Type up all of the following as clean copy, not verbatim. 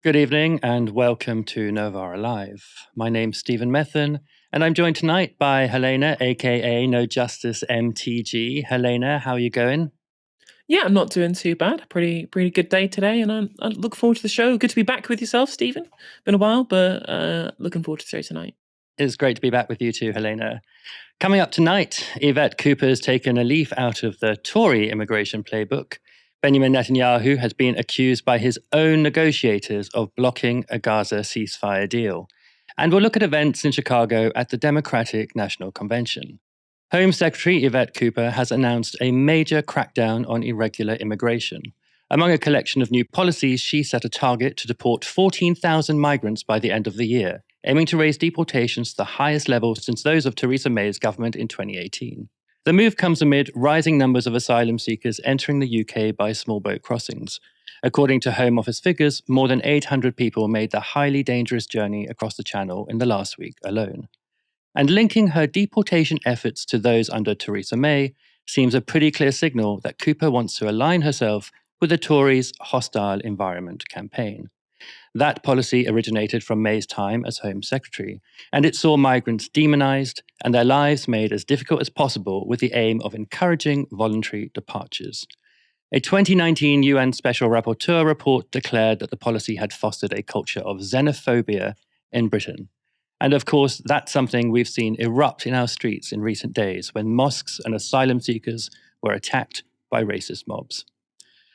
Good evening and welcome to Novara Live. My name's Stephen Methven and I'm joined tonight by Helena, aka No Justice MTG. Helena, how are you going? Yeah, I'm not doing too bad. Pretty good day today, and I look forward to the show. Good to be back with yourself, Stephen. Been a while, but looking forward to the show tonight. It's great to be back with you too, Helena. Coming up tonight, Yvette Cooper's taken a leaf out of the Tory immigration playbook. Benjamin Netanyahu has been accused by his own negotiators of blocking a Gaza ceasefire deal. And we'll look at events in Chicago at the Democratic National Convention. Home Secretary Yvette Cooper has announced a major crackdown on irregular immigration. Among a collection of new policies, she set a target to deport 14,000 migrants by the end of the year, aiming to raise deportations to the highest level since those of Theresa May's government in 2018. The move comes amid rising numbers of asylum seekers entering the UK by small boat crossings. According to Home Office figures, more than 800 people made the highly dangerous journey across the Channel in the last week alone. And linking her deportation efforts to those under Theresa May seems a pretty clear signal that Cooper wants to align herself with the Tories' hostile environment campaign. That policy originated from May's time as Home Secretary, and it saw migrants demonized and their lives made as difficult as possible with the aim of encouraging voluntary departures. A 2019 UN Special Rapporteur report declared that the policy had fostered a culture of xenophobia in Britain. And of course, that's something we've seen erupt in our streets in recent days when mosques and asylum seekers were attacked by racist mobs.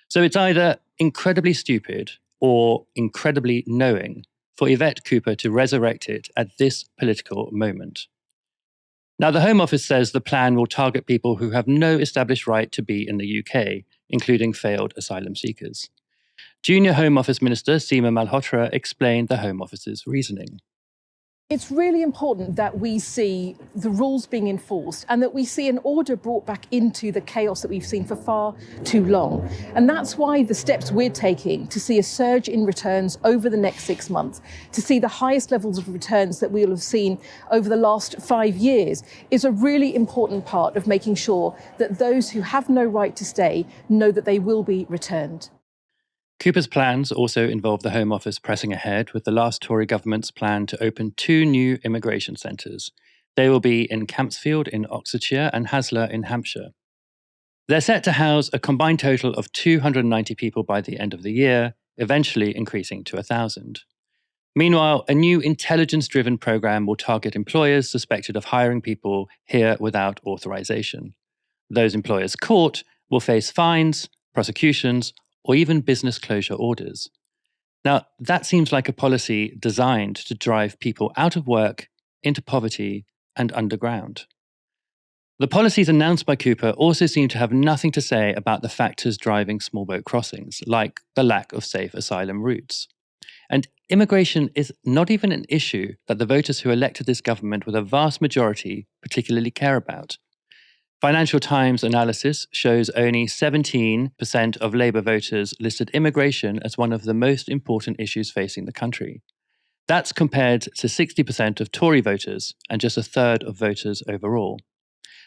So it's either incredibly stupid or incredibly knowing for Yvette Cooper to resurrect it at this political moment. Now, the Home Office says the plan will target people who have no established right to be in the UK, including failed asylum seekers. Junior Home Office Minister Seema Malhotra explained the Home Office's reasoning. It's really important that we see the rules being enforced and that we see an order brought back into the chaos that we've seen for far too long. And that's why the steps we're taking to see a surge in returns over the next 6 months, to see the highest levels of returns that we'll have seen over the last 5 years, is a really important part of making sure that those who have no right to stay know that they will be returned. Cooper's plans also involve the Home Office pressing ahead with the last Tory government's plan to open 2 new immigration centres. They will be in Campsfield in Oxfordshire and Haslar in Hampshire. They're set to house a combined total of 290 people by the end of the year, eventually increasing to 1,000. Meanwhile, a new intelligence-driven programme will target employers suspected of hiring people here without authorisation. Those employers caught will face fines, prosecutions, or even business closure orders. Now, that seems like a policy designed to drive people out of work, into poverty, and underground. The policies announced by Cooper also seem to have nothing to say about the factors driving small boat crossings, like the lack of safe asylum routes. And immigration is not even an issue that the voters who elected this government with a vast majority particularly care about. Financial Times analysis shows only 17% of Labour voters listed immigration as one of the most important issues facing the country. That's compared to 60% of Tory voters and just a third of voters overall.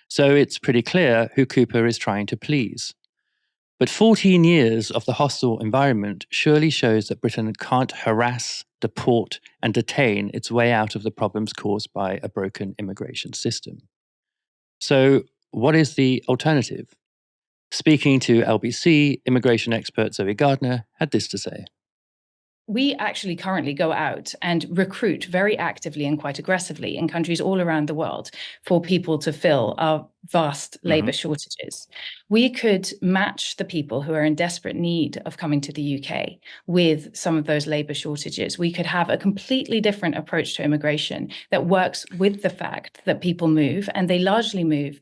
So it's pretty clear who Cooper is trying to please. But 14 years of the hostile environment surely shows that Britain can't harass, deport, and detain its way out of the problems caused by a broken immigration system. So, what is the alternative? Speaking to LBC, immigration expert Zoe Gardner had this to say. We actually currently go out and recruit very actively and quite aggressively in countries all around the world for people to fill our vast labour shortages. We could match the people who are in desperate need of coming to the UK with some of those labour shortages. We could have a completely different approach to immigration that works with the fact that people move, and they largely move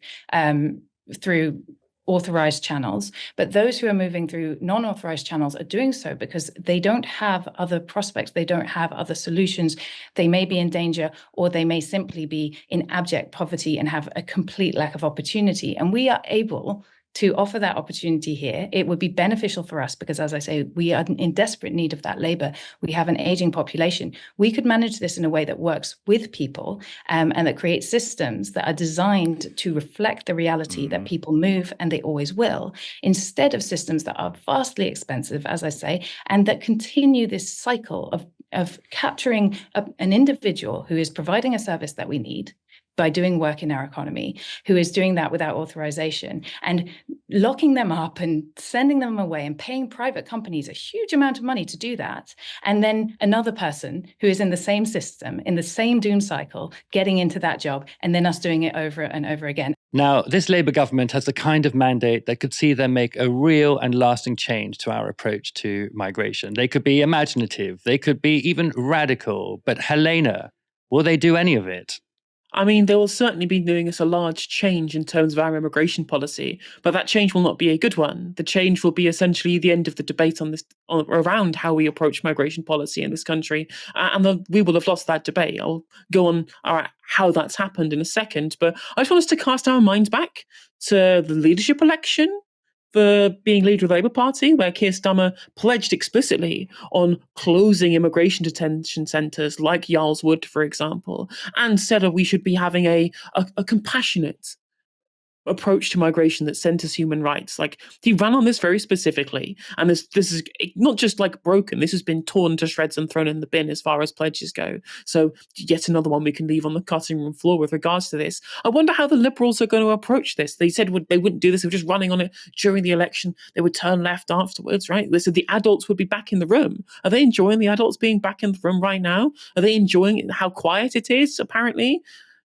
through authorized channels, but those who are moving through non-authorized channels are doing so because they don't have other prospects, they don't have other solutions. They may be in danger, or they may simply be in abject poverty and have a complete lack of opportunity. And we are able to offer that opportunity here. It would be beneficial for us because, as I say, we are in desperate need of that labor. We have an aging population. We could manage this in a way that works with people and that creates systems that are designed to reflect the reality that people move and they always will, instead of systems that are vastly expensive, as I say, and that continue this cycle of capturing an individual who is providing a service that we need by doing work in our economy, who is doing that without authorization, and locking them up and sending them away and paying private companies a huge amount of money to do that. And then another person who is in the same system, in the same doom cycle, getting into that job, and then us doing it over and over again. Now, this Labour government has the kind of mandate that could see them make a real and lasting change to our approach to migration. They could be imaginative, they could be even radical, but Helena, will they do any of it? I mean, they will certainly be doing us a large change in terms of our immigration policy, but that change will not be a good one. The change will be essentially the end of the debate around how we approach migration policy in this country, and we will have lost that debate. I'll go on how that's happened in a second, but I just want us to cast our minds back to the leadership election for being leader of the Labour Party, where Keir Starmer pledged explicitly on closing immigration detention centres like Yarl's Wood, for example, and said that we should be having a compassionate approach to migration that centers human rights. Like, he ran on this very specifically, and this is not just like broken, this has been torn to shreds and thrown in the bin as far as pledges go. So yet another one we can leave on the cutting room floor with regards to this. I wonder how the Liberals are going to approach this. They said they wouldn't do this, they were just running on it during the election, they would turn left afterwards, right? They said the adults would be back in the room. Are they enjoying the adults being back in the room right now? Are they enjoying how quiet it is, apparently?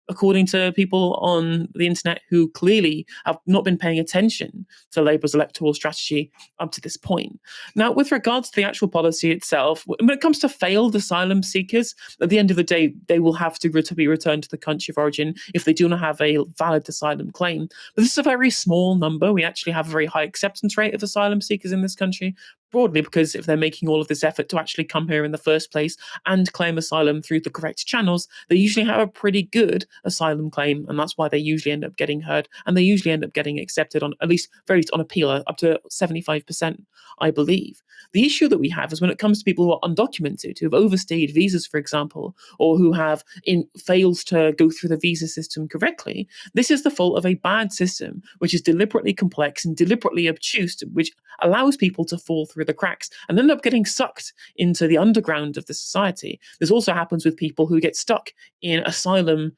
According to people on the internet who clearly have not been paying attention to Labour's electoral strategy up to this point. Now, with regards to the actual policy itself, when it comes to failed asylum seekers, at the end of the day, they will have to be returned to the country of origin if they do not have a valid asylum claim. But this is a very small number. We actually have a very high acceptance rate of asylum seekers in this country, broadly because if they're making all of this effort to actually come here in the first place and claim asylum through the correct channels, they usually have a pretty good asylum claim, and that's why they usually end up getting heard, and they usually end up getting accepted on at least on appeal up to 75%, I believe. The issue that we have is when it comes to people who are undocumented, who have overstayed visas, for example, or who have failed to go through the visa system correctly. This is the fault of a bad system, which is deliberately complex and deliberately obtuse, which allows people to fall through the cracks and end up getting sucked into the underground of the society. This also happens with people who get stuck in asylum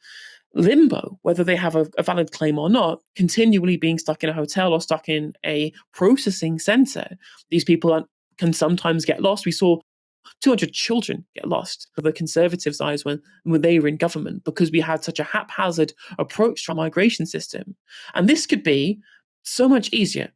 limbo, whether they have a valid claim or not, continually being stuck in a hotel or stuck in a processing center. These people can sometimes get lost. We saw 200 children get lost for the Conservatives' eyes when they were in government because we had such a haphazard approach to our migration system. And this could be so much easier,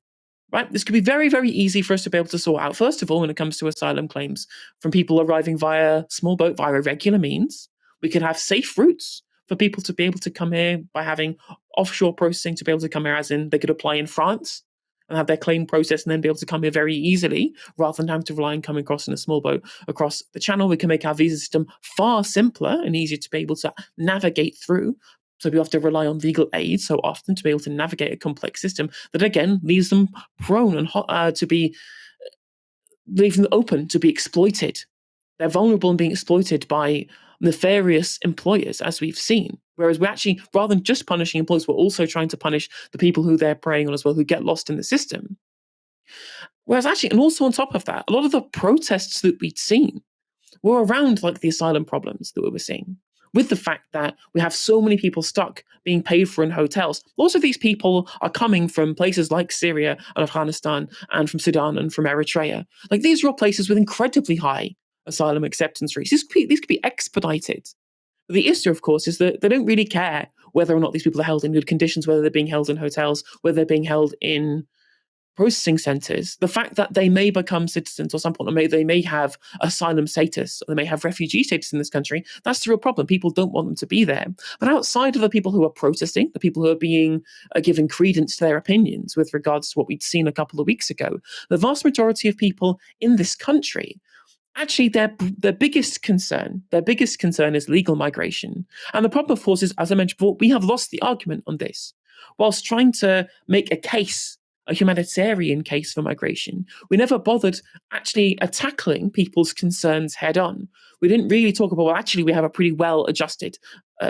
right? This could be very, very easy for us to be able to sort out. First of all, when it comes to asylum claims from people arriving via small boat, via irregular means, we could have safe routes for people to be able to come here by having offshore processing to be able to come here, as in they could apply in France and have their claim processed and then be able to come here very easily rather than having to rely on coming across in a small boat across the channel. We can make our visa system far simpler and easier to be able to navigate through. So we have to rely on legal aid so often to be able to navigate a complex system that, again, leaves them prone and leave them open to be exploited. They're vulnerable and being exploited by nefarious employers, as we've seen. Whereas we're actually, rather than just punishing employers, we're also trying to punish the people who they're preying on as well, who get lost in the system. Whereas actually, and also on top of that, a lot of the protests that we'd seen were around like the asylum problems that we were seeing. With the fact that we have so many people stuck being paid for in hotels. Lots of these people are coming from places like Syria and Afghanistan and from Sudan and from Eritrea. Like, these are all places with incredibly high asylum acceptance rates. These could be expedited. The issue, of course, is that they don't really care whether or not these people are held in good conditions, whether they're being held in hotels, whether they're being held in processing centres. The fact that they may become citizens or some point, or they may have asylum status, or they may have refugee status in this country, that's the real problem. People don't want them to be there. But outside of the people who are protesting, the people who are being given credence to their opinions with regards to what we'd seen a couple of weeks ago, the vast majority of people in this country, actually, their biggest concern is legal migration. And the problem, of course, is, as I mentioned before, we have lost the argument on this. Whilst trying to make a case a humanitarian case for migration. We never bothered actually tackling people's concerns head on. We didn't really talk about, well, actually, we have a pretty well-adjusted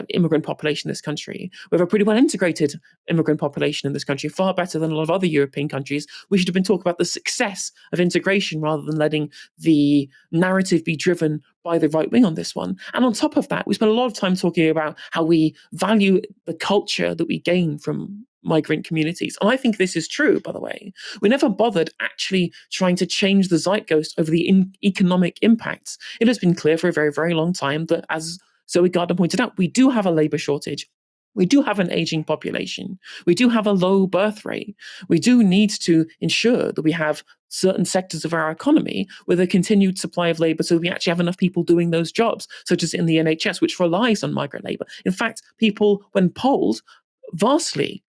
immigrant population in this country. We have a pretty well-integrated immigrant population in this country, far better than a lot of other European countries. We should have been talking about the success of integration rather than letting the narrative be driven by the right wing on this one. And on top of that, we spent a lot of time talking about how we value the culture that we gain from migrant communities. And I think this is true, by the way. We never bothered actually trying to change the zeitgeist over the economic impacts. It has been clear for a very, very long time that, as Zoe Gardner pointed out, we do have a labour shortage. We do have an aging population. We do have a low birth rate. We do need to ensure that we have certain sectors of our economy with a continued supply of labour so that we actually have enough people doing those jobs, such as in the NHS, which relies on migrant labour. In fact, people, when polled, vastly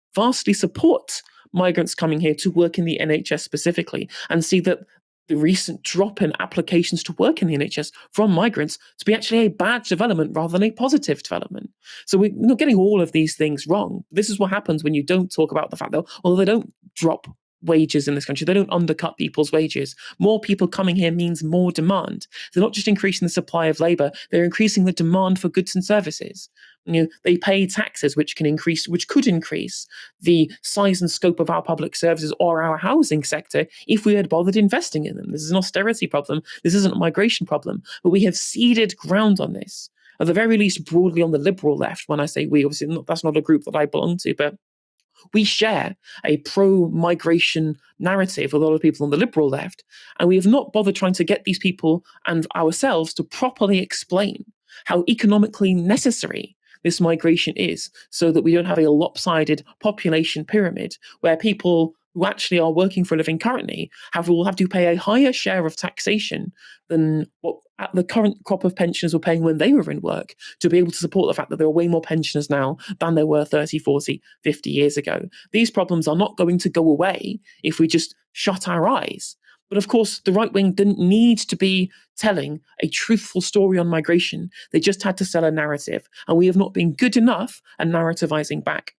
support migrants coming here to work in the NHS specifically, and see that the recent drop in applications to work in the NHS from migrants to be actually a bad development rather than a positive development. So we're not getting all of these things wrong. This is what happens when you don't talk about the fact that, although they don't drop wages in this country, they don't undercut people's wages. More people coming here means more demand. They're not just increasing the supply of labour, they're increasing the demand for goods and services. They pay taxes which could increase the size and scope of our public services or our housing sector if we had bothered investing in them. This is an austerity problem. This isn't a migration problem. But we have ceded ground on this, at the very least broadly on the liberal left. When I say we, obviously that's not a group that I belong to, but we share a pro-migration narrative with a lot of people on the liberal left, and we have not bothered trying to get these people and ourselves to properly explain how economically necessary this migration is, so that we don't have a lopsided population pyramid where people who actually are working for a living currently will have to pay a higher share of taxation than what the current crop of pensioners were paying when they were in work, to be able to support the fact that there are way more pensioners now than there were 30, 40, 50 years ago. These problems are not going to go away if we just shut our eyes. But of course, the right wing didn't need to be telling a truthful story on migration. They just had to sell a narrative. And we have not been good enough at narrativizing back.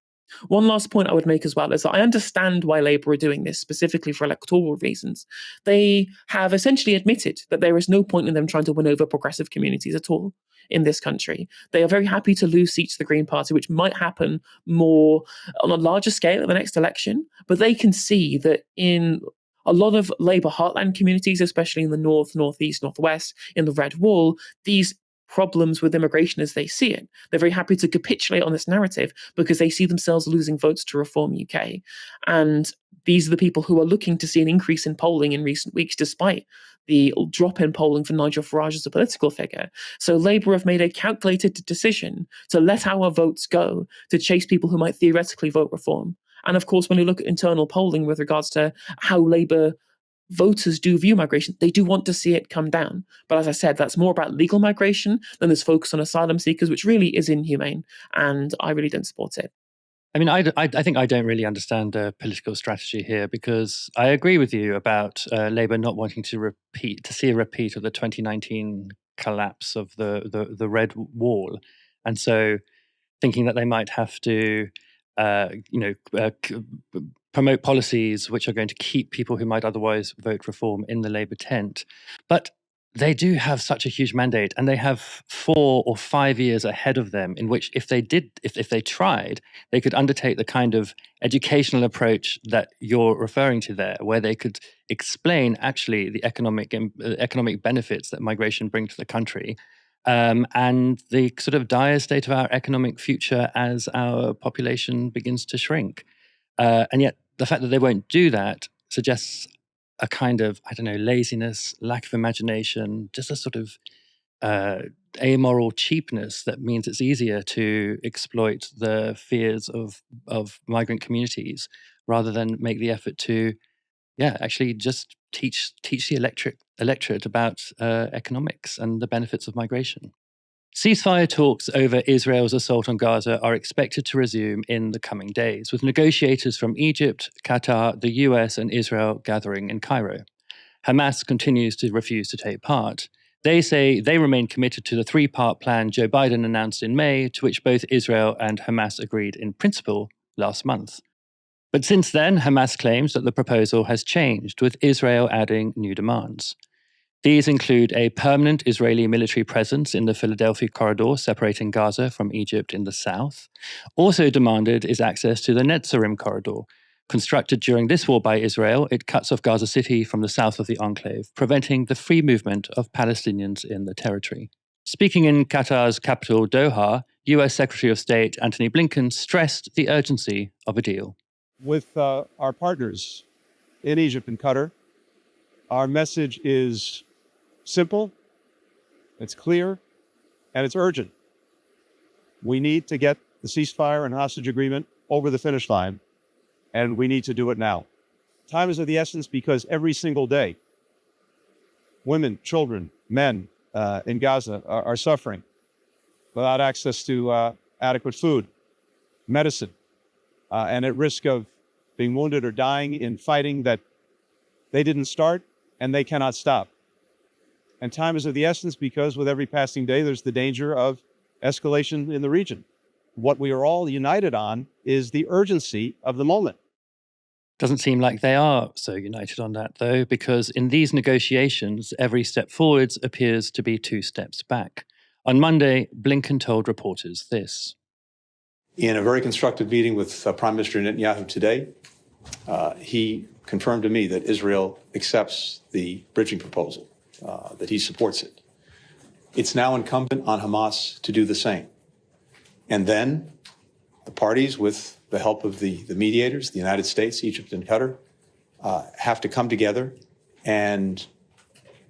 One last point I would make as well is that I understand why Labour are doing this, specifically for electoral reasons. They have essentially admitted that there is no point in them trying to win over progressive communities at all in this country. They are very happy to lose seats to the Green Party, which might happen more on a larger scale at the next election. But they can see that in a lot of Labour heartland communities, especially in the north, northeast, northwest, in the Red Wall, these problems with immigration as they see it. They're very happy to capitulate on this narrative because they see themselves losing votes to Reform UK. And these are the people who are looking to see an increase in polling in recent weeks, despite the drop in polling for Nigel Farage as a political figure. So Labour have made a calculated decision to let our votes go to chase people who might theoretically vote Reform. And of course, when you look at internal polling with regards to how Labour voters do view migration, they do want to see it come down. But as I said, that's more about legal migration than this focus on asylum seekers, which really is inhumane, and I really don't support it. I mean, I think I don't really understand the political strategy here, because I agree with you about Labour not wanting to see a repeat of the 2019 collapse of the Red Wall, and so thinking that they might have to promote policies which are going to keep people who might otherwise vote Reform in the Labour tent. But they do have such a huge mandate, and they have 4 or 5 years ahead of them in which, if they tried, they could undertake the kind of educational approach that you're referring to there, where they could explain actually the economic benefits that migration brings to the country, and the sort of dire state of our economic future as our population begins to shrink. And yet the fact that they won't do that suggests a kind of, I don't know, laziness, lack of imagination, just a sort of amoral cheapness that means it's easier to exploit the fears of migrant communities rather than make the effort to, actually just teach the electorate about economics and the benefits of migration. Ceasefire talks over Israel's assault on Gaza are expected to resume in the coming days, with negotiators from Egypt, Qatar, the US, and Israel gathering in Cairo. Hamas continues to refuse to take part. They say they remain committed to the 3-part plan Joe Biden announced in May, to which both Israel and Hamas agreed in principle last month. But since then, Hamas claims that the proposal has changed, with Israel adding new demands. These include a permanent Israeli military presence in the Philadelphia corridor separating Gaza from Egypt in the south. Also demanded is access to the Netzarim corridor. Constructed during this war by Israel, it cuts off Gaza City from the south of the enclave, preventing the free movement of Palestinians in the territory. Speaking in Qatar's capital, Doha, US Secretary of State Antony Blinken stressed the urgency of a deal. With our partners in Egypt and Qatar, our message is simple, it's clear, and it's urgent. We need to get the ceasefire and hostage agreement over the finish line, and we need to do it now. Time is of the essence because every single day, women, children, men in Gaza are suffering without access to adequate food, medicine, and at risk of being wounded or dying in fighting that they didn't start and they cannot stop. And time is of the essence because with every passing day, there's the danger of escalation in the region. What we are all united on is the urgency of the moment. Doesn't seem like they are so united on that, though, because in these negotiations, every step forwards appears to be 2 steps back. On Monday, Blinken told reporters this. In a very constructive meeting with Prime Minister Netanyahu today, he confirmed to me that Israel accepts the bridging proposal, that he supports it. It's now incumbent on Hamas to do the same. And then the parties, with the help of the mediators, the United States, Egypt, and Qatar, have to come together and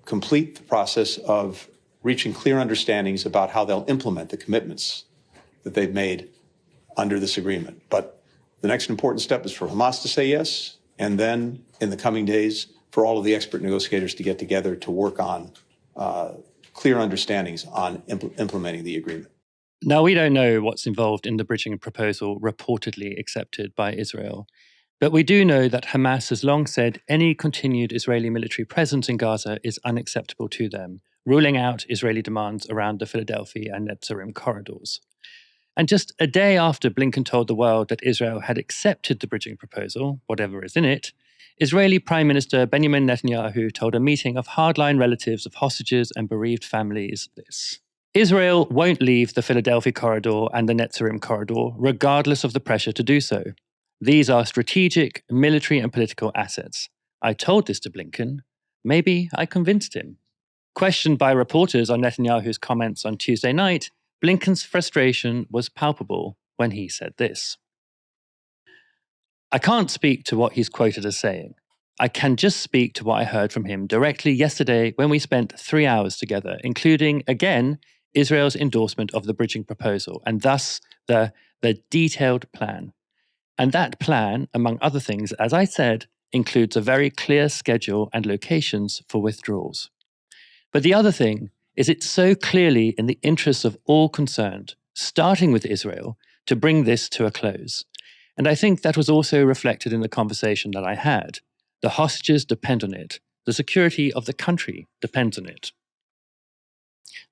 complete the process of reaching clear understandings about how they'll implement the commitments that they've made under this agreement. But the next important step is for Hamas to say yes, and then in the coming days, for all of the expert negotiators to get together to work on clear understandings on implementing the agreement. Now, we don't know what's involved in the bridging proposal reportedly accepted by Israel, but we do know that Hamas has long said any continued Israeli military presence in Gaza is unacceptable to them, ruling out Israeli demands around the Philadelphia and Netzarim corridors. And just a day after Blinken told the world that Israel had accepted the bridging proposal, whatever is in it, Israeli Prime Minister Benjamin Netanyahu told a meeting of hardline relatives of hostages and bereaved families this. Israel won't leave the Philadelphia corridor and the Netzarim corridor, regardless of the pressure to do so. These are strategic, military and political assets. I told this to Blinken. Maybe I convinced him. Questioned by reporters on Netanyahu's comments on Tuesday night, Blinken's frustration was palpable when he said this. I can't speak to what he's quoted as saying. I can just speak to what I heard from him directly yesterday when we spent 3 hours together, including, again, Israel's endorsement of the bridging proposal, and thus the detailed plan. And that plan, among other things, as I said, includes a very clear schedule and locations for withdrawals. But the other thing is it's so clearly in the interests of all concerned, starting with Israel, to bring this to a close. And I think that was also reflected in the conversation that I had. The hostages depend on it. The security of the country depends on it.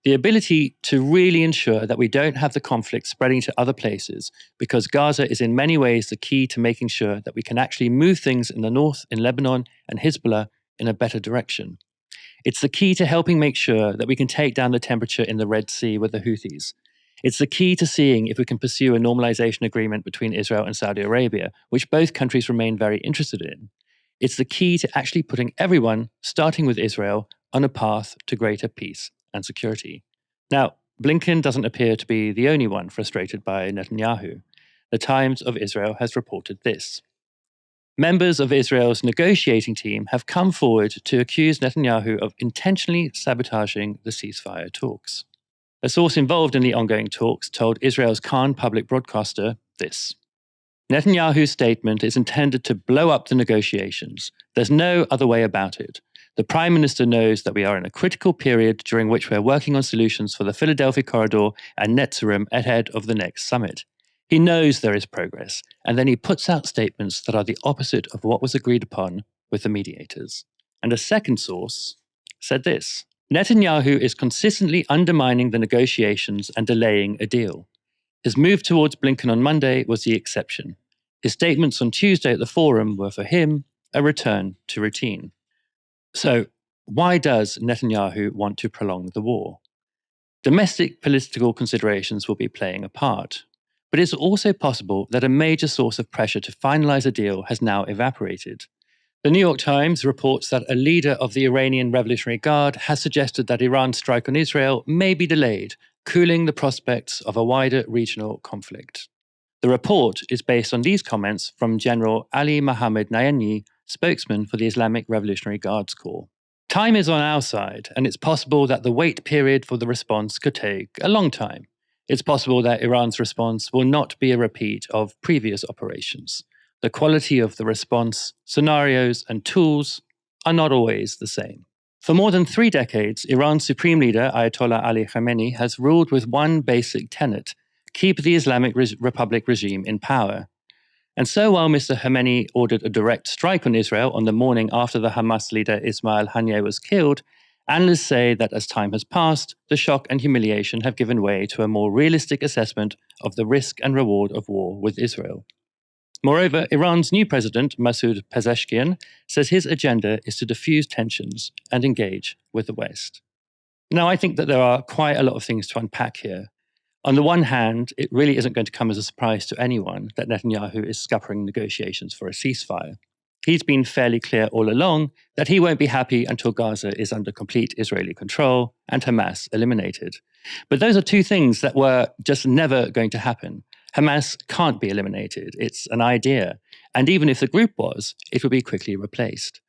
The ability to really ensure that we don't have the conflict spreading to other places, because Gaza is in many ways the key to making sure that we can actually move things in the north, in Lebanon and Hezbollah, in a better direction. It's the key to helping make sure that we can take down the temperature in the Red Sea with the Houthis. It's the key to seeing if we can pursue a normalization agreement between Israel and Saudi Arabia, which both countries remain very interested in. It's the key to actually putting everyone, starting with Israel, on a path to greater peace and security. Now, Blinken doesn't appear to be the only one frustrated by Netanyahu. The Times of Israel has reported this. Members of Israel's negotiating team have come forward to accuse Netanyahu of intentionally sabotaging the ceasefire talks. A source involved in the ongoing talks told Israel's Khan public broadcaster this. Netanyahu's statement is intended to blow up the negotiations. There's no other way about it. The Prime Minister knows that we are in a critical period during which we're working on solutions for the Philadelphia corridor and Netzarim ahead of the next summit. He knows there is progress, and then he puts out statements that are the opposite of what was agreed upon with the mediators. And a second source said this. Netanyahu is consistently undermining the negotiations and delaying a deal. His move towards Blinken on Monday was the exception. His statements on Tuesday at the forum were for him a return to routine. So, why does Netanyahu want to prolong the war? Domestic political considerations will be playing a part, but it's also possible that a major source of pressure to finalize a deal has now evaporated. The New York Times reports that a leader of the Iranian Revolutionary Guard has suggested that Iran's strike on Israel may be delayed, cooling the prospects of a wider regional conflict. The report is based on these comments from General Ali Mohammed Nayani, spokesman for the Islamic Revolutionary Guards Corps. Time is on our side, and it's possible that the wait period for the response could take a long time. It's possible that Iran's response will not be a repeat of previous operations. The quality of the response, scenarios, and tools are not always the same. For more than 3 decades, Iran's supreme leader, Ayatollah Ali Khamenei, has ruled with one basic tenet: keep the Islamic Republic regime in power. And so while Mr. Khamenei ordered a direct strike on Israel on the morning after the Hamas leader Ismail Haniyeh was killed, analysts say that as time has passed, the shock and humiliation have given way to a more realistic assessment of the risk and reward of war with Israel. Moreover, Iran's new president, Masoud Pezeshkian, says his agenda is to diffuse tensions and engage with the West. Now, I think that there are quite a lot of things to unpack here. On the one hand, it really isn't going to come as a surprise to anyone that Netanyahu is scuppering negotiations for a ceasefire. He's been fairly clear all along that he won't be happy until Gaza is under complete Israeli control and Hamas eliminated. But those are two things that were just never going to happen. Hamas can't be eliminated. It's an idea. And even if the group was, it would be quickly replaced.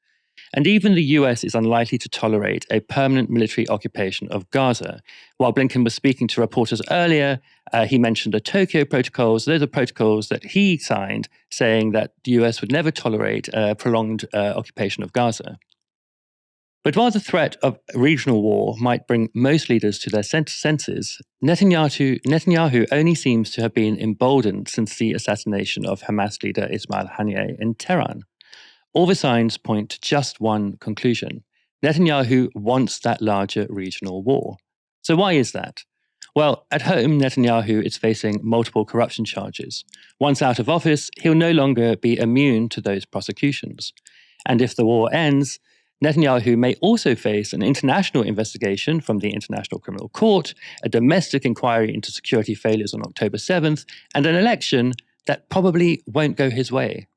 And even the US is unlikely to tolerate a permanent military occupation of Gaza. While Blinken was speaking to reporters earlier, he mentioned the Tokyo Protocols. Those are protocols that he signed saying that the US would never tolerate a prolonged occupation of Gaza. But while the threat of regional war might bring most leaders to their senses, Netanyahu only seems to have been emboldened since the assassination of Hamas leader Ismail Haniyeh in Tehran. All the signs point to just one conclusion: Netanyahu wants that larger regional war. So why is that? Well, at home, Netanyahu is facing multiple corruption charges. Once out of office, he'll no longer be immune to those prosecutions. And if the war ends, Netanyahu may also face an international investigation from the International Criminal Court, a domestic inquiry into security failures on October 7th, and an election that probably won't go his way.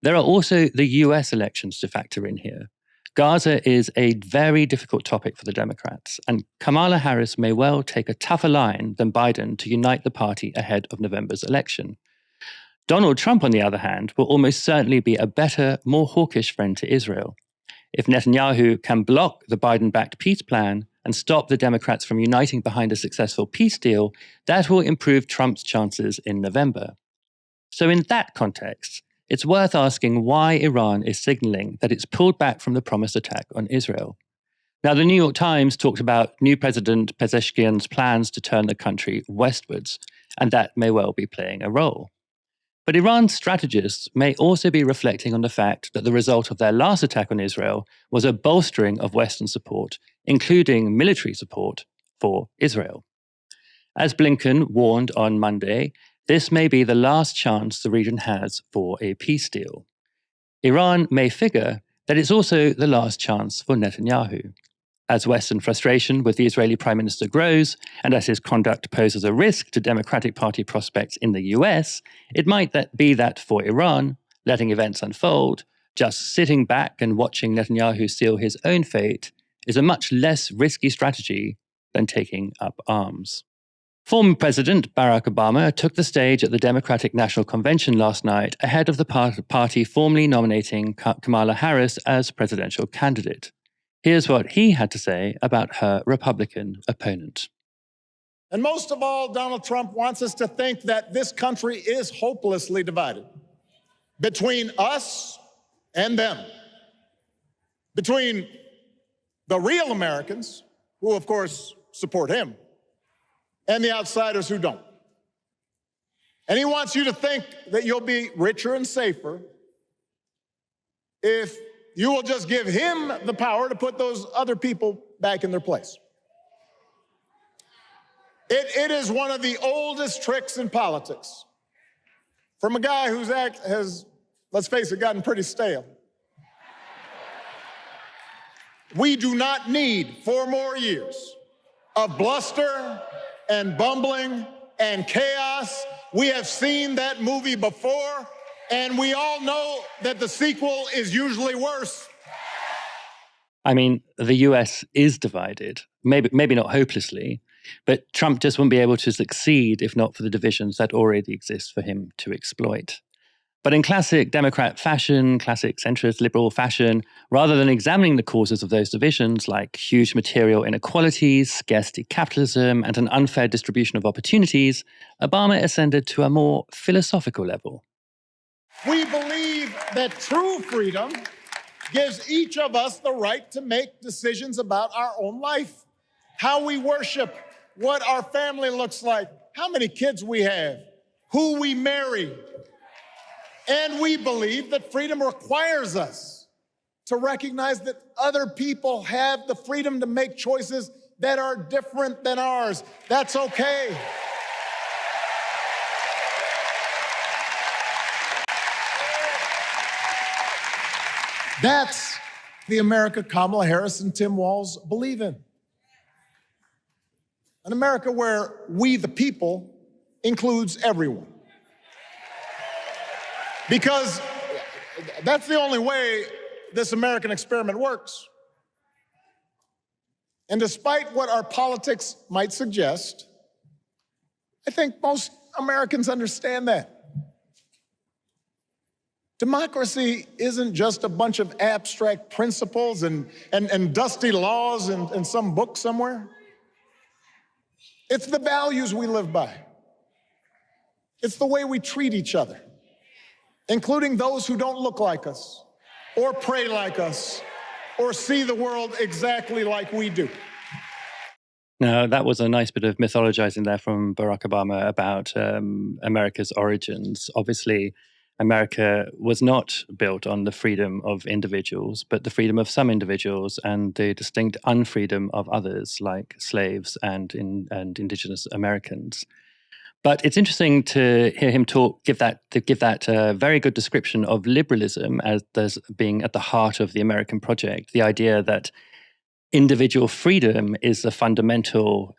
There are also the US elections to factor in here. Gaza is a very difficult topic for the Democrats, and Kamala Harris may well take a tougher line than Biden to unite the party ahead of November's election. Donald Trump, on the other hand, will almost certainly be a better, more hawkish friend to Israel. If Netanyahu can block the Biden-backed peace plan and stop the Democrats from uniting behind a successful peace deal, that will improve Trump's chances in November. So in that context, it's worth asking why Iran is signaling that it's pulled back from the promised attack on Israel. Now, the New York Times talked about new President Pezeshkian's plans to turn the country westwards, and that may well be playing a role. But Iran's strategists may also be reflecting on the fact that the result of their last attack on Israel was a bolstering of Western support, including military support for Israel. As Blinken warned on Monday, this may be the last chance the region has for a peace deal. Iran may figure that it's also the last chance for Netanyahu. As Western frustration with the Israeli Prime Minister grows, and as his conduct poses a risk to Democratic Party prospects in the US, it might be that for Iran, letting events unfold, just sitting back and watching Netanyahu seal his own fate, is a much less risky strategy than taking up arms. Former President Barack Obama took the stage at the Democratic National Convention last night ahead of the party formally nominating Kamala Harris as presidential candidate. Here's what he had to say about her Republican opponent. And most of all, Donald Trump wants us to think that this country is hopelessly divided between us and them, between the real Americans, who of course support him, and the outsiders who don't. And he wants you to think that you'll be richer and safer if you will just give him the power to put those other people back in their place. It is one of the oldest tricks in politics from a guy whose act has, let's face it, gotten pretty stale. We do not need 4 more years of bluster and bumbling and chaos. We have seen that movie before, and we all know that the sequel is usually worse. I mean, the US is divided, maybe not hopelessly, but Trump just wouldn't be able to succeed if not for the divisions that already exist for him to exploit. But in classic Democrat fashion, classic centrist liberal fashion, rather than examining the causes of those divisions like huge material inequalities, scarcity capitalism, and an unfair distribution of opportunities, Obama ascended to a more philosophical level. We believe that true freedom gives each of us the right to make decisions about our own life, how we worship, what our family looks like, how many kids we have, who we marry. And we believe that freedom requires us to recognize that other people have the freedom to make choices that are different than ours. That's okay. That's the America Kamala Harris and Tim Walz believe in. An America where we, the people, includes everyone. Because that's the only way this American experiment works. And despite what our politics might suggest, I think most Americans understand that. Democracy isn't just a bunch of abstract principles and dusty laws in some book somewhere. It's the values we live by. It's the way we treat each other, including those who don't look like us, or pray like us, or see the world exactly like we do. Now, that was a nice bit of mythologizing there from Barack Obama about America's origins. Obviously, America was not built on the freedom of individuals, but the freedom of some individuals and the distinct unfreedom of others, like slaves and indigenous Americans. But it's interesting to hear him give that very good description of liberalism as being at the heart of the American project. The idea that individual freedom is the fundamental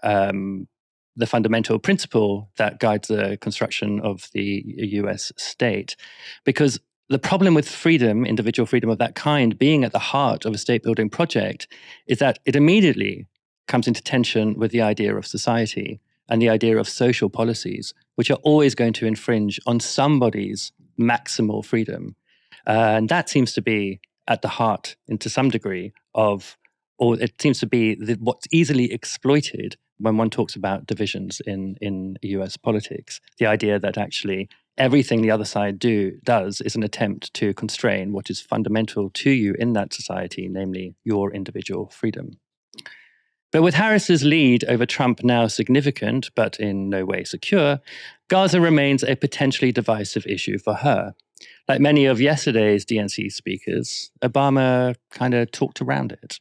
principle that guides the construction of the US state. Because the problem with freedom, individual freedom of that kind, being at the heart of a state-building project, is that it immediately comes into tension with the idea of society and the idea of social policies, which are always going to infringe on somebody's maximal freedom. And that seems to be at the heart, and to some degree, or it seems to be what's easily exploited when one talks about divisions in US politics. The idea that actually everything the other side does is an attempt to constrain what is fundamental to you in that society, namely your individual freedom. But with Harris's lead over Trump now significant, but in no way secure, Gaza remains a potentially divisive issue for her. Like many of yesterday's DNC speakers, Obama kind of talked around it.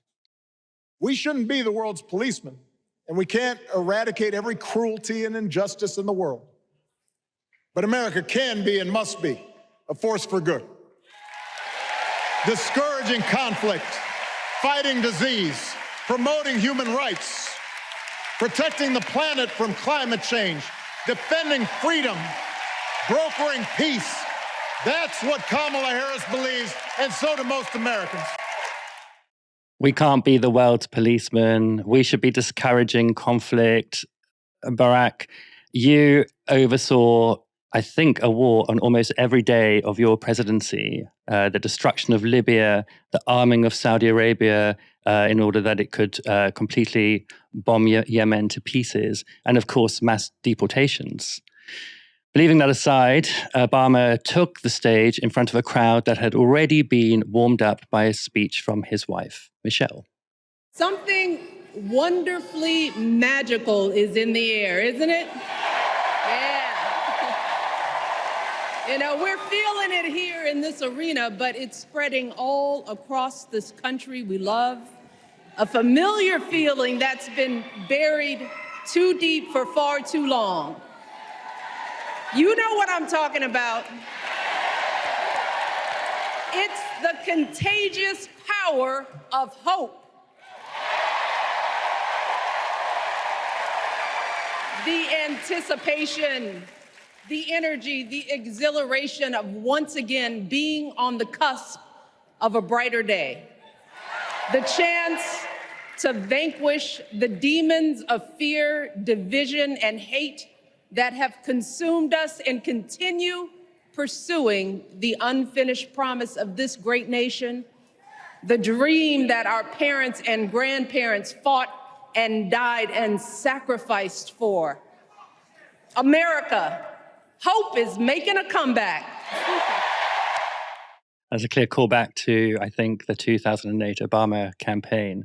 We shouldn't be the world's policeman, and we can't eradicate every cruelty and injustice in the world. But America can be and must be a force for good. Discouraging conflict, fighting disease, promoting human rights, protecting the planet from climate change, defending freedom, brokering peace. That's what Kamala Harris believes, and so do most Americans. We can't be the world's policeman. We should be discouraging conflict. Barack, you oversaw, I think, a war on almost every day of your presidency. The destruction of Libya, the arming of Saudi Arabia in order that it could completely bomb Yemen to pieces, and of course, mass deportations. Leaving that aside, Obama took the stage in front of a crowd that had already been warmed up by a speech from his wife, Michelle. Something wonderfully magical is in the air, isn't it? Yeah. You know, we're feeling it here in this arena, but it's spreading all across this country we love. A familiar feeling that's been buried too deep for far too long. You know what I'm talking about. It's the contagious power of hope. The anticipation, the energy, the exhilaration of once again being on the cusp of a brighter day. The chance to vanquish the demons of fear, division, and hate that have consumed us and continue pursuing the unfinished promise of this great nation, the dream that our parents and grandparents fought and died and sacrificed for. America, hope is making a comeback. As a clear callback to, I think, the 2008 Obama campaign.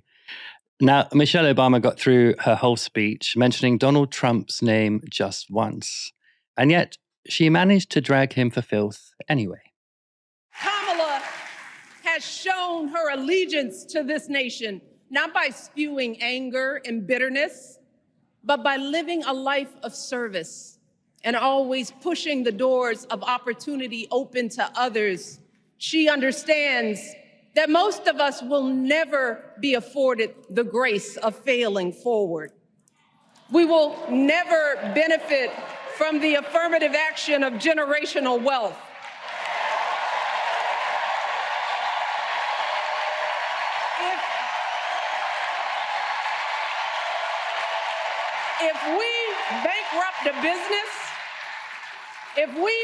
Now, Michelle Obama got through her whole speech mentioning Donald Trump's name just once, and yet she managed to drag him for filth anyway. Kamala has shown her allegiance to this nation, not by spewing anger and bitterness, but by living a life of service and always pushing the doors of opportunity open to others. She understands that most of us will never be afforded the grace of failing forward. We will never benefit from the affirmative action of generational wealth. If we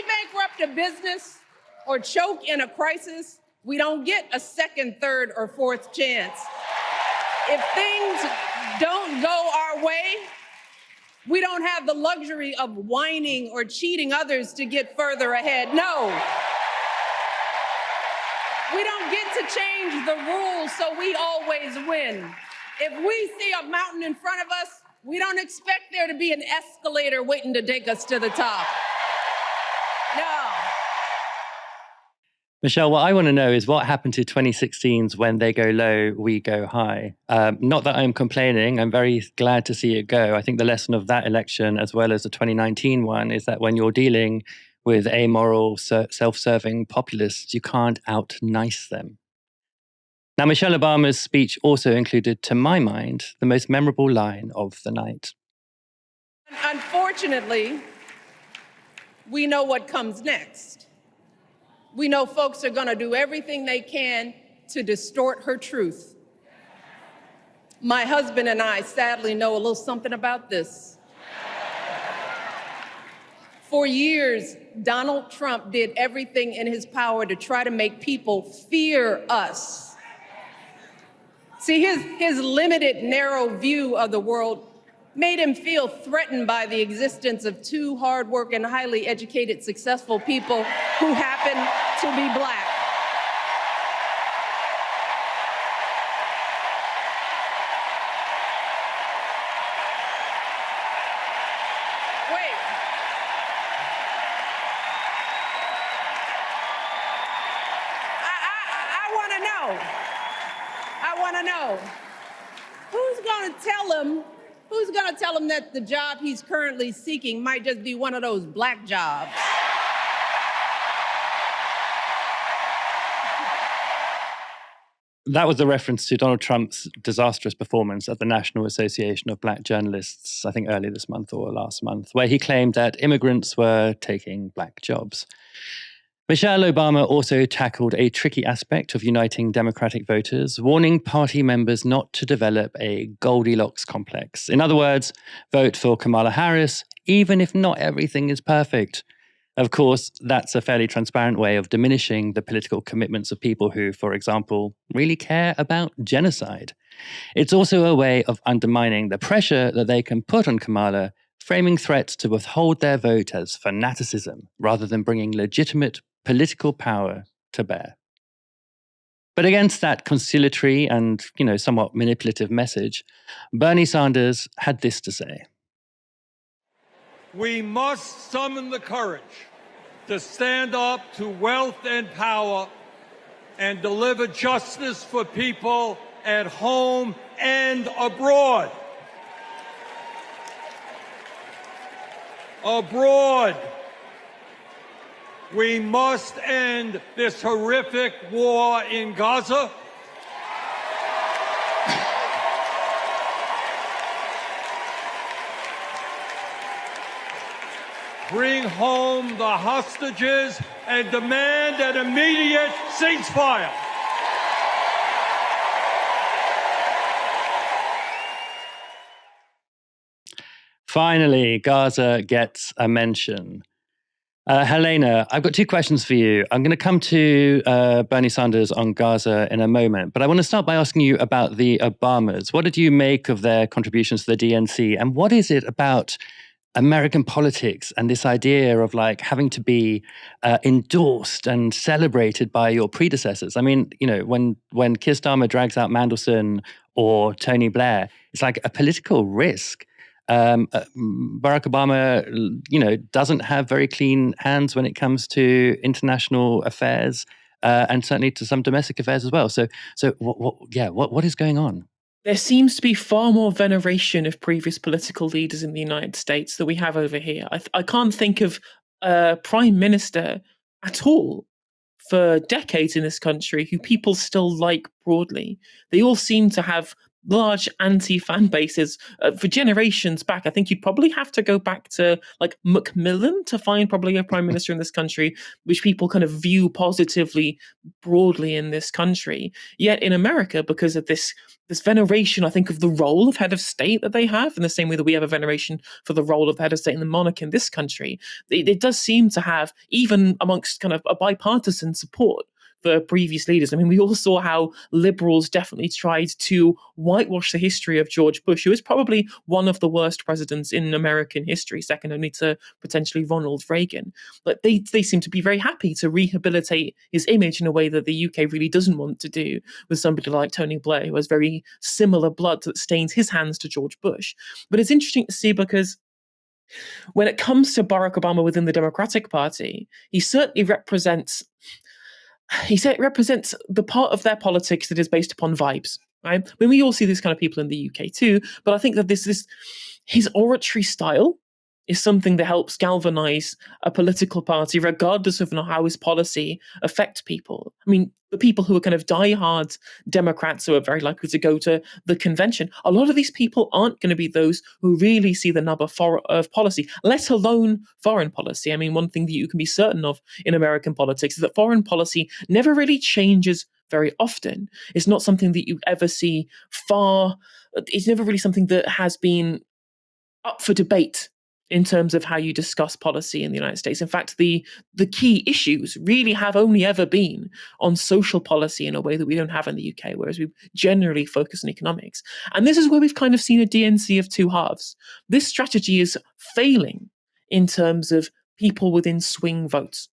bankrupt a business or choke in a crisis, we don't get a second, third, or fourth chance. If things don't go our way, we don't have the luxury of whining or cheating others to get further ahead. No. We don't get to change the rules so we always win. If we see a mountain in front of us, we don't expect there to be an escalator waiting to take us to the top. No. Michelle, what I want to know is what happened to 2016's when they go low, we go high. Not that I'm complaining. I'm very glad to see it go. I think the lesson of that election, as well as the 2019 one, is that when you're dealing with amoral, self-serving populists, you can't out-nice them. Now, Michelle Obama's speech also included, to my mind, the most memorable line of the night. Unfortunately, we know what comes next. We know folks are going to do everything they can to distort her truth. My husband and I sadly know a little something about this. For years, Donald Trump did everything in his power to try to make people fear us. See, his limited, narrow view of the world made him feel threatened by the existence of two hardworking, highly educated, successful people who happen to be Black. Wait. I want to know. Who's going to tell him that the job he's currently seeking might just be one of those Black jobs? That was a reference to Donald Trump's disastrous performance at the National Association of Black Journalists, I think earlier this month or last month, where he claimed that immigrants were taking Black jobs. Michelle Obama also tackled a tricky aspect of uniting Democratic voters, warning party members not to develop a Goldilocks complex. In other words, vote for Kamala Harris, even if not everything is perfect. Of course, that's a fairly transparent way of diminishing the political commitments of people who, for example, really care about genocide. It's also a way of undermining the pressure that they can put on Kamala, framing threats to withhold their vote as fanaticism rather than bringing legitimate political power to bear. But against that conciliatory and, somewhat manipulative message, Bernie Sanders had this to say. We must summon the courage to stand up to wealth and power and deliver justice for people at home and abroad. Abroad, We must end this horrific war in Gaza. Bring home the hostages and demand an immediate ceasefire. Finally, Gaza gets a mention. Helena, I've got two questions for you. I'm going to come to Bernie Sanders on Gaza in a moment, but I want to start by asking you about the Obamas. What did you make of their contributions to the DNC? And what is it about American politics and this idea of like having to be endorsed and celebrated by your predecessors? I mean, you know, when Keir Starmer drags out Mandelson or Tony Blair, it's like a political risk. Barack Obama, you know, doesn't have very clean hands when it comes to international affairs and certainly to some domestic affairs as well. So what is going on? There seems to be far more veneration of previous political leaders in the United States than we have over here. I can't think of a prime minister at all for decades in this country who people still like broadly. They all seem to have large anti-fan bases for generations back. I think you'd probably have to go back to like Macmillan to find probably a prime minister in this country which people kind of view positively broadly in this country. Yet in America, because of this veneration, I think, of the role of head of state that they have, in the same way that we have a veneration for the role of head of state in the monarchy in this country, it does seem to have, even amongst kind of a bipartisan support for previous leaders. I mean, we all saw how liberals definitely tried to whitewash the history of George Bush, who is probably one of the worst presidents in American history, second only to potentially Ronald Reagan. But they seem to be very happy to rehabilitate his image in a way that the UK really doesn't want to do with somebody like Tony Blair, who has very similar blood that stains his hands to George Bush. But it's interesting to see because when it comes to Barack Obama within the Democratic Party, he certainly represents the part of their politics that is based upon vibes, right? I mean, we all see these kind of people in the UK too, but I think that his oratory style is something that helps galvanize a political party, regardless of how his policy affects people. I mean, the people who are kind of diehard Democrats who are very likely to go to the convention, a lot of these people aren't going to be those who really see the nub of policy, let alone foreign policy. I mean, one thing that you can be certain of in American politics is that foreign policy never really changes very often. It's not something that you ever see it's never really something that has been up for debate in terms of how you discuss policy in the United States. In fact, the key issues really have only ever been on social policy in a way that we don't have in the UK, whereas we generally focus on economics. And this is where we've kind of seen a DNC of two halves. This strategy is failing in terms of people within swing votes.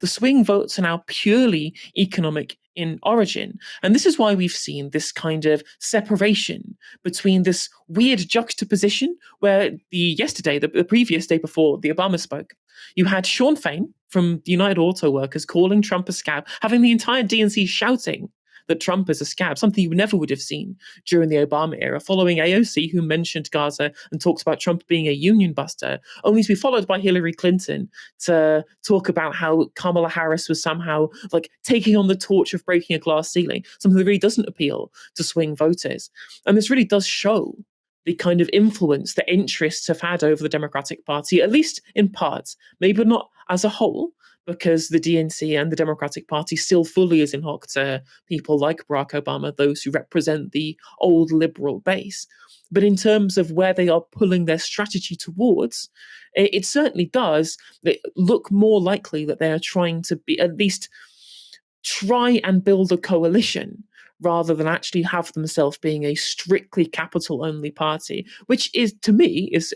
The swing votes are now purely economic in origin. And this is why we've seen this kind of separation between this weird juxtaposition where the previous day before the Obama spoke, you had Sean Fain from the United Auto Workers calling Trump a scab, having the entire DNC shouting that Trump is a scab, something you never would have seen during the Obama era, following AOC, who mentioned Gaza and talks about Trump being a union buster, only to be followed by Hillary Clinton to talk about how Kamala Harris was somehow like taking on the torch of breaking a glass ceiling, something that really doesn't appeal to swing voters. And this really does show the kind of influence that interests have had over the Democratic Party, at least in part, maybe not as a whole, because the DNC and the Democratic Party still fully is in hock to people like Barack Obama, those who represent the old liberal base. But in terms of where they are pulling their strategy towards, it certainly does look more likely that they are trying to be at least try and build a coalition rather than actually have themselves being a strictly capital-only party, which is, to me, is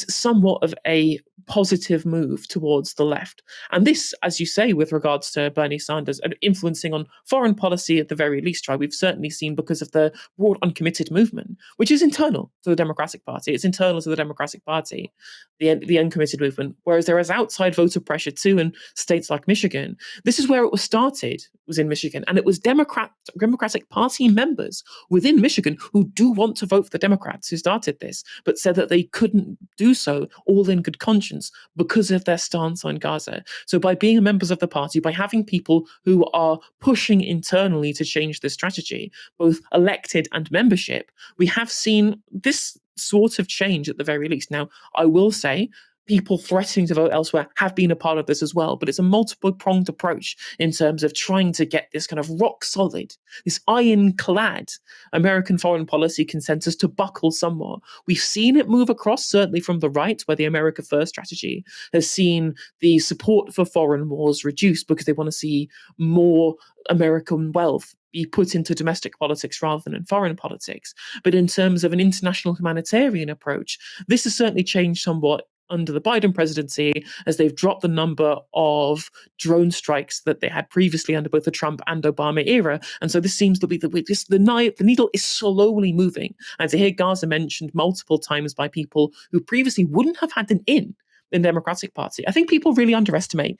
somewhat of a positive move towards the left. And this, as you say, with regards to Bernie Sanders influencing on foreign policy at the very least, right, we've certainly seen because of the broad uncommitted movement, which is internal to the Democratic Party. It's internal to the Democratic Party, the uncommitted movement, whereas there is outside voter pressure too in states like Michigan. This is where it was started, was in Michigan, and it was Democratic Party members within Michigan who do want to vote for the Democrats who started this, but said that they couldn't do so all in good conscience allegiance because of their stance on Gaza. So by being members of the party, by having people who are pushing internally to change this strategy, both elected and membership, we have seen this sort of change at the very least. Now, I will say, people threatening to vote elsewhere have been a part of this as well, but it's a multiple-pronged approach in terms of trying to get this kind of rock-solid, this ironclad American foreign policy consensus to buckle somewhat. We've seen it move across, certainly from the right, where the America First strategy has seen the support for foreign wars reduced because they want to see more American wealth be put into domestic politics rather than in foreign politics. But in terms of an international humanitarian approach, this has certainly changed somewhat under the Biden presidency, as they've dropped the number of drone strikes that they had previously under both the Trump and Obama era. And so this seems to be the needle is slowly moving. And to hear Gaza mentioned multiple times by people who previously wouldn't have had an in the Democratic Party, I think people really underestimate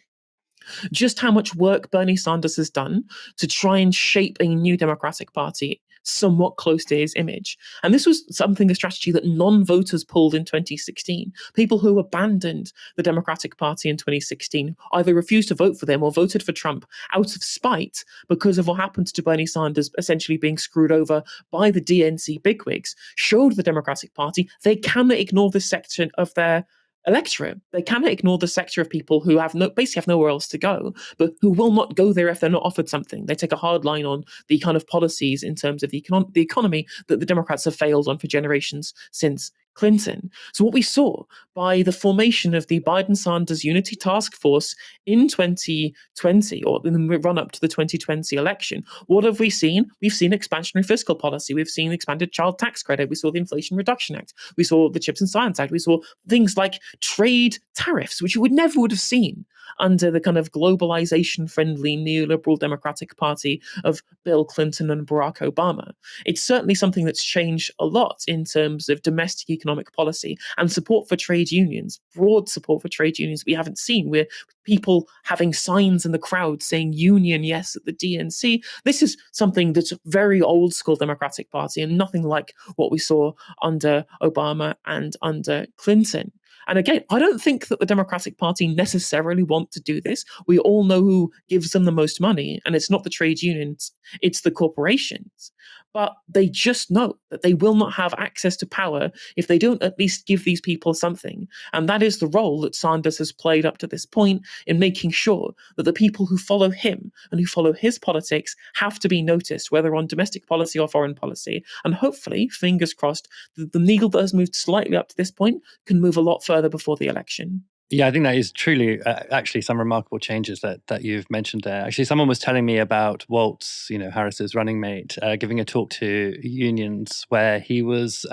just how much work Bernie Sanders has done to try and shape a new Democratic Party somewhat close to his image. And this was a strategy that non-voters pulled in 2016. People who abandoned the Democratic Party in 2016 either refused to vote for them or voted for Trump out of spite because of what happened to Bernie Sanders essentially being screwed over by the DNC bigwigs, showed the Democratic Party they cannot ignore this section of their electorate. They cannot ignore the sector of people who basically have nowhere else to go, but who will not go there if they're not offered something. They take a hard line on the kind of policies in terms of the economy that the Democrats have failed on for generations since Clinton. So what we saw by the formation of the Biden-Sanders Unity Task Force in 2020, or in the run-up to the 2020 election, what have we seen? We've seen expansionary fiscal policy. We've seen expanded child tax credit. We saw the Inflation Reduction Act. We saw the Chips and Science Act. We saw things like trade tariffs, which you never would have seen under the kind of globalization-friendly neoliberal Democratic Party of Bill Clinton and Barack Obama. It's certainly something that's changed a lot in terms of domestic economic policy and support for trade unions, broad support for trade unions we haven't seen, where people having signs in the crowd saying union yes at the DNC. This is something that's very old school Democratic Party and nothing like what we saw under Obama and under Clinton. And again, I don't think that the Democratic Party necessarily want to do this. We all know who gives them the most money, and it's not the trade unions, it's the corporations. But they just know that they will not have access to power if they don't at least give these people something. And that is the role that Sanders has played up to this point in making sure that the people who follow him and who follow his politics have to be noticed, whether on domestic policy or foreign policy. And hopefully, fingers crossed, the needle that has moved slightly up to this point can move a lot further before the election. Yeah, I think that is truly actually some remarkable changes that you've mentioned there. Actually, someone was telling me about Waltz, Harris's running mate, giving a talk to unions where he was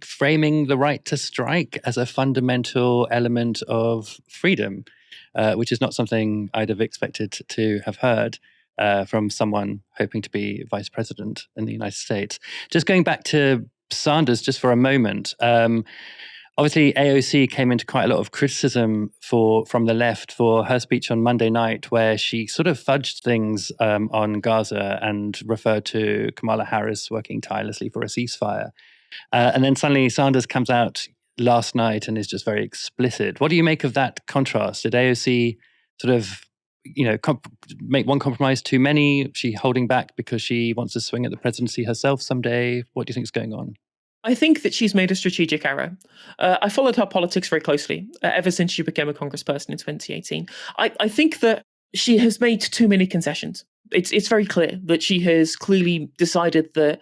framing the right to strike as a fundamental element of freedom, which is not something I'd have expected to have heard from someone hoping to be vice president in the United States. Just going back to Sanders just for a moment. Obviously, AOC came into quite a lot of criticism from the left for her speech on Monday night, where she sort of fudged things on Gaza and referred to Kamala Harris working tirelessly for a ceasefire. And then suddenly Sanders comes out last night and is just very explicit. What do you make of that contrast? Did AOC sort of make one compromise too many? Is she holding back because she wants to swing at the presidency herself someday? What do you think is going on? I think that she's made a strategic error. I followed her politics very closely ever since she became a congressperson in 2018. I think that she has made too many concessions. It's very clear that she has clearly decided that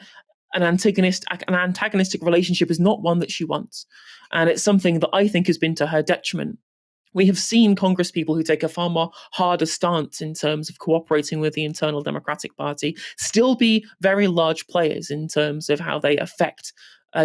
an antagonistic relationship is not one that she wants. And it's something that I think has been to her detriment. We have seen congresspeople who take a far more harder stance in terms of cooperating with the internal Democratic Party still be very large players in terms of how they affect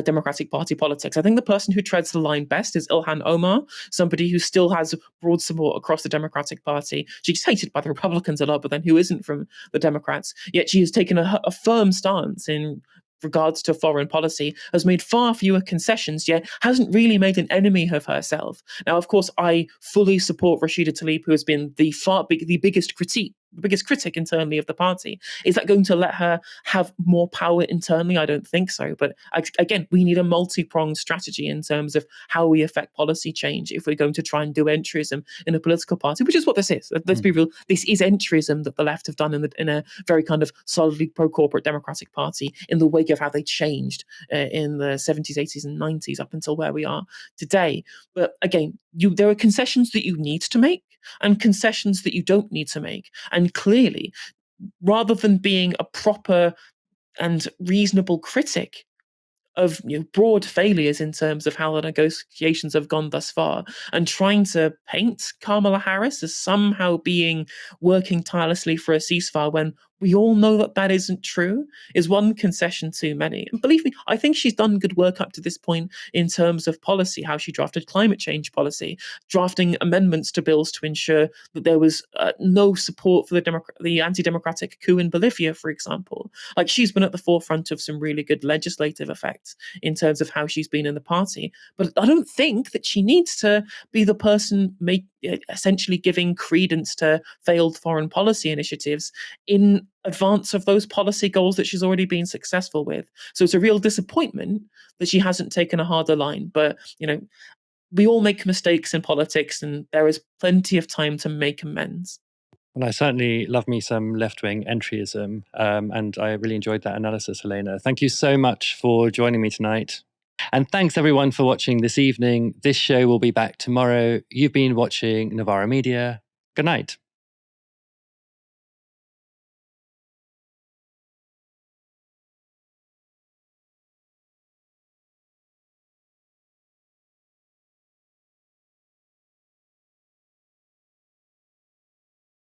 Democratic Party politics. I think the person who treads the line best is Ilhan Omar, somebody who still has broad support across the Democratic Party. She's hated by the Republicans a lot, but then who isn't from the Democrats? Yet she has taken a firm stance in regards to foreign policy, has made far fewer concessions, yet hasn't really made an enemy of herself. Now, of course, I fully support Rashida Tlaib, who has been the biggest critique biggest critic internally of the party. Is that going to let her have more power internally? I don't think so. But again, we need a multi-pronged strategy in terms of how we affect policy change if we're going to try and do entryism in a political party, which is what this is. Let's be real. This is entryism that the left have done in a very kind of solidly pro-corporate democratic party in the wake of how they changed in the 70s, 80s and 90s up until where we are today. But again, there are concessions that you need to make and concessions that you don't need to make. And clearly, rather than being a proper and reasonable critic of broad failures in terms of how the negotiations have gone thus far, and trying to paint Kamala Harris as somehow working tirelessly for a ceasefire when we all know that that isn't true, is one concession too many. And believe me, I think she's done good work up to this point in terms of policy, how she drafted climate change policy, drafting amendments to bills to ensure that there was no support for the anti-democratic coup in Bolivia, for example. Like, she's been at the forefront of some really good legislative effects in terms of how she's been in the party. But I don't think that she needs to be the person essentially giving credence to failed foreign policy initiatives in advance of those policy goals that she's already been successful with. So it's a real disappointment that she hasn't taken a harder line. But, we all make mistakes in politics, and there is plenty of time to make amends. Well, I certainly love me some left-wing entryism, and I really enjoyed that analysis, Helena. Thank you so much for joining me tonight. And thanks everyone for watching this evening. This show will be back tomorrow. You've been watching Novara Media. Good night.